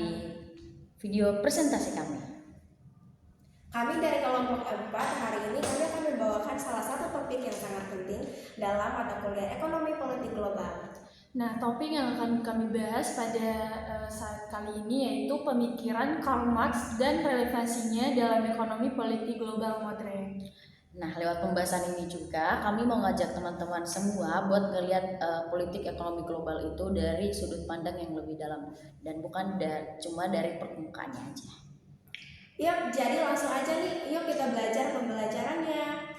di video presentasi kami. Kami dari kelompok 4 hari ini kami akan membawakan salah satu topik yang sangat penting dalam mata kuliah Ekonomi Politik Global. Nah, topik yang akan kami bahas pada saat kali ini yaitu pemikiran Karl Marx dan relevansinya dalam ekonomi politik global modern. Nah, lewat pembahasan ini juga kami mau ngajak teman-teman semua buat ngelihat politik ekonomi global itu dari sudut pandang yang lebih dalam dan bukan cuma dari permukaannya aja. Yuk, jadi langsung aja nih, yuk kita belajar pembelajarannya.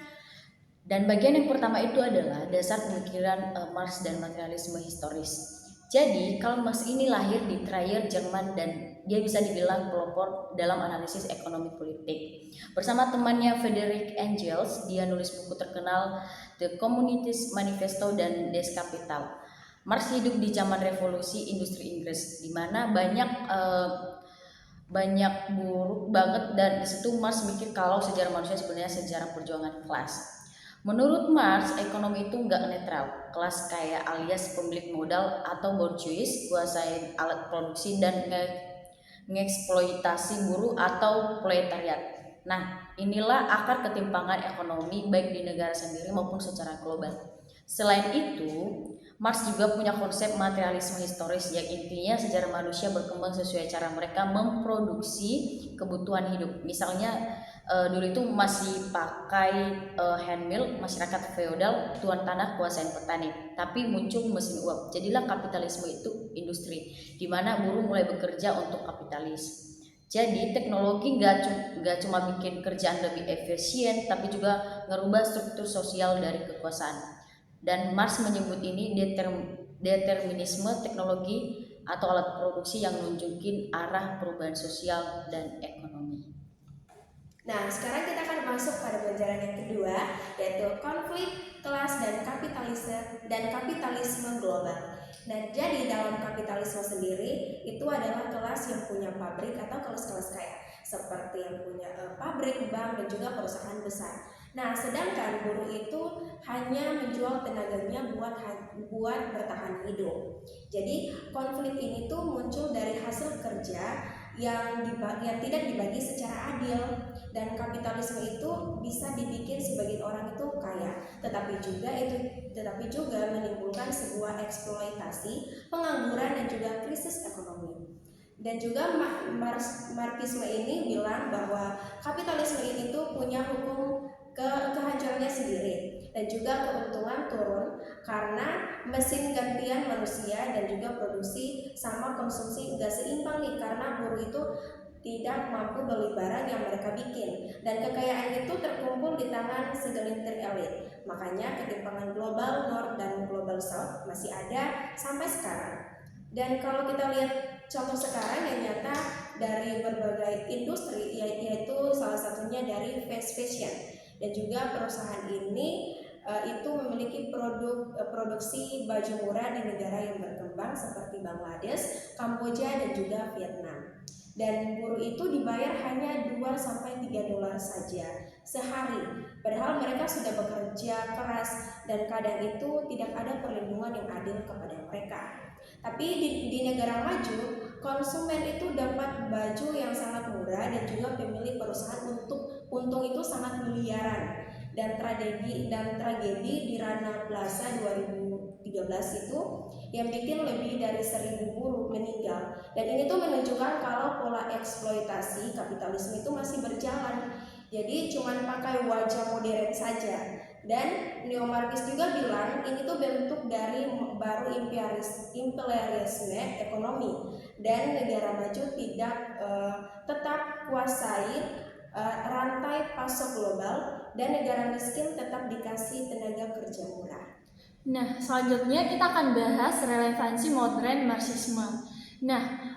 Dan bagian yang pertama itu adalah dasar pemikiran Marx dan materialisme historis. Jadi, Karl Marx ini lahir di Trier, Jerman, dan dia bisa dibilang pelopor dalam analisis ekonomi politik. Bersama temannya Friedrich Engels, dia nulis buku terkenal The Communist Manifesto dan Das Kapital. Marx hidup di zaman revolusi industri Inggris, di mana banyak buruk banget, dan disitu Marx mikir kalau sejarah manusia sebenarnya sejarah perjuangan kelas. Menurut Marx, ekonomi itu nggak netral. Kelas kaya alias pemilik modal atau bourgeois kuasain alat produksi dan ngeksploitasi buruh atau proletariat. Nah, inilah akar ketimpangan ekonomi baik di negara sendiri maupun secara global. Selain itu, Marx juga punya konsep materialisme historis yang intinya sejarah manusia berkembang sesuai cara mereka memproduksi kebutuhan hidup. Misalnya dulu itu masih pakai handmill, masyarakat feodal, tuan tanah kuasain petani. Tapi muncul mesin uap, jadilah kapitalisme itu industri, di mana buruh mulai bekerja untuk kapitalis. Jadi teknologi nggak cuma bikin kerjaan lebih efisien, tapi juga ngerubah struktur sosial dari kekuasaan. Dan Marx menyebut ini determinisme teknologi atau alat produksi yang nunjukin arah perubahan sosial dan ekonomi. Nah, sekarang kita akan masuk pada pelajaran yang kedua, yaitu konflik kelas dan kapitalisme global. Nah, jadi dalam kapitalisme sendiri itu adalah kelas yang punya pabrik atau kelas-kelas kaya, seperti yang punya pabrik, bank, dan juga perusahaan besar. Nah, sedangkan buruh itu hanya menjual tenaganya buat bertahan hidup. Jadi konflik ini tuh muncul dari hasil kerja yang tidak dibagi secara adil, dan kapitalisme itu bisa dibikin sebagian orang itu kaya, tetapi juga menimbulkan sebuah eksploitasi, pengangguran, dan juga krisis ekonomi. Dan juga Marxisme ini bilang bahwa kapitalisme ini tuh punya hukum kehancurannya sendiri, dan juga keuntungan turun karena mesin gantian manusia dan juga produksi sama konsumsi gak seimbang nih, karena buruh itu tidak mampu beli barang yang mereka bikin, dan kekayaan itu terkumpul di tangan segelintir elit. Makanya ketimpangan global North dan global South masih ada sampai sekarang. Dan kalau kita lihat contoh sekarang yang nyata dari berbagai industri, yaitu salah satunya dari fast fashion. Dan juga perusahaan ini itu memiliki produksi baju murah di negara yang berkembang seperti Bangladesh, Kamboja, dan juga Vietnam. Dan buruh itu dibayar hanya 2-3 dolar saja sehari, padahal mereka sudah bekerja keras dan kadang itu tidak ada perlindungan yang adil kepada mereka. Tapi di negara maju, konsumen itu dapat baju yang sangat murah, dan juga pemilik perusahaan untung itu sangat miliaran. Dan tragedi di Rana Plaza 2013 itu yang bikin lebih dari 1.000 buruh meninggal. Dan ini tuh menunjukkan kalau pola eksploitasi kapitalisme itu masih berjalan. Jadi cuman pakai wajah modern saja. Dan Neo-Marxis juga bilang ini tuh bentuk dari baru imperialisme ekonomi, dan negara maju tidak tetap kuasai rantai pasok global, dan negara miskin tetap dikasih tenaga kerja murah. Nah, selanjutnya kita akan bahas relevansi modern Marxisme. Nah,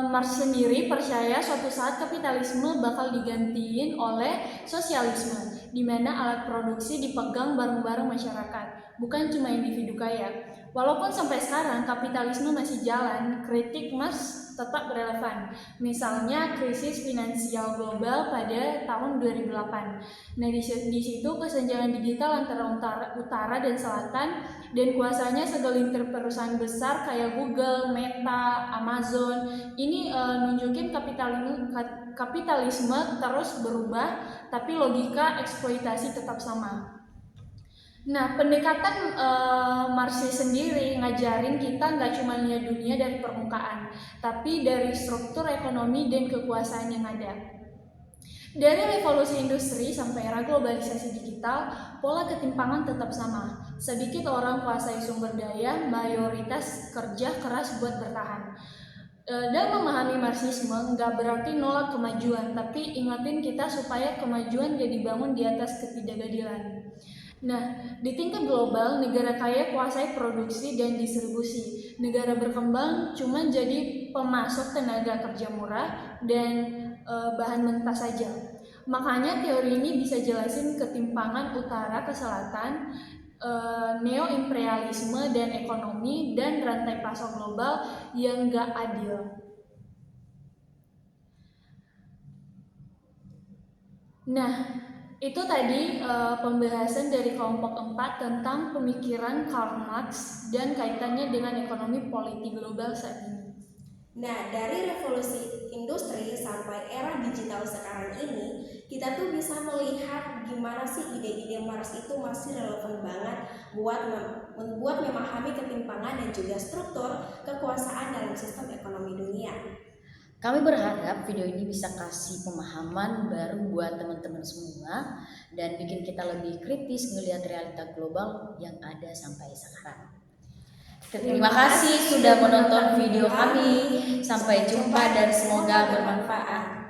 Marx sendiri percaya suatu saat kapitalisme bakal digantiin oleh sosialisme, di mana alat produksi dipegang bareng-bareng masyarakat, bukan cuma individu kaya. Walaupun sampai sekarang kapitalisme masih jalan, kritik Marx tetap relevan. Misalnya krisis finansial global pada tahun 2008. Nah, di situ kesenjangan digital antara utara dan selatan dan kuasanya segelintir perusahaan besar kayak Google, Meta, Amazon ini nunjukin kapitalisme terus berubah, tapi logika eksploitasi tetap sama. Nah, pendekatan Marxis sendiri ngajarin kita nggak cuma lihat dunia dari permukaan, tapi dari struktur ekonomi dan kekuasaan yang ada. Dari revolusi industri sampai era globalisasi digital, pola ketimpangan tetap sama. Sedikit orang kuasai sumber daya, mayoritas kerja keras buat bertahan. Dan memahami Marxisme nggak berarti nolak kemajuan, tapi ingatin kita supaya kemajuan gak dibangun di atas ketidakadilan. Nah, di tingkat global, negara kaya kuasai produksi dan distribusi. Negara berkembang cuma jadi pemasok tenaga kerja murah dan bahan mentah saja. Makanya teori ini bisa jelasin ketimpangan utara ke selatan, neo-imperialisme dan ekonomi, dan rantai pasok global yang gak adil. Nah, itu tadi pembahasan dari kelompok 4 tentang pemikiran Karl Marx dan kaitannya dengan ekonomi politik global saat ini. Nah, dari revolusi industri sampai era digital sekarang ini, kita tuh bisa melihat gimana sih ide-ide Marx itu masih relevan banget buat memahami ketimpangan dan juga struktur kekuasaan dalam sistem ekonomi dunia. Kami berharap video ini bisa kasih pemahaman baru buat teman-teman semua dan bikin kita lebih kritis ngelihat realita global yang ada sampai sekarang. Terima kasih sudah menonton video kami. Sampai jumpa dan semoga bermanfaat.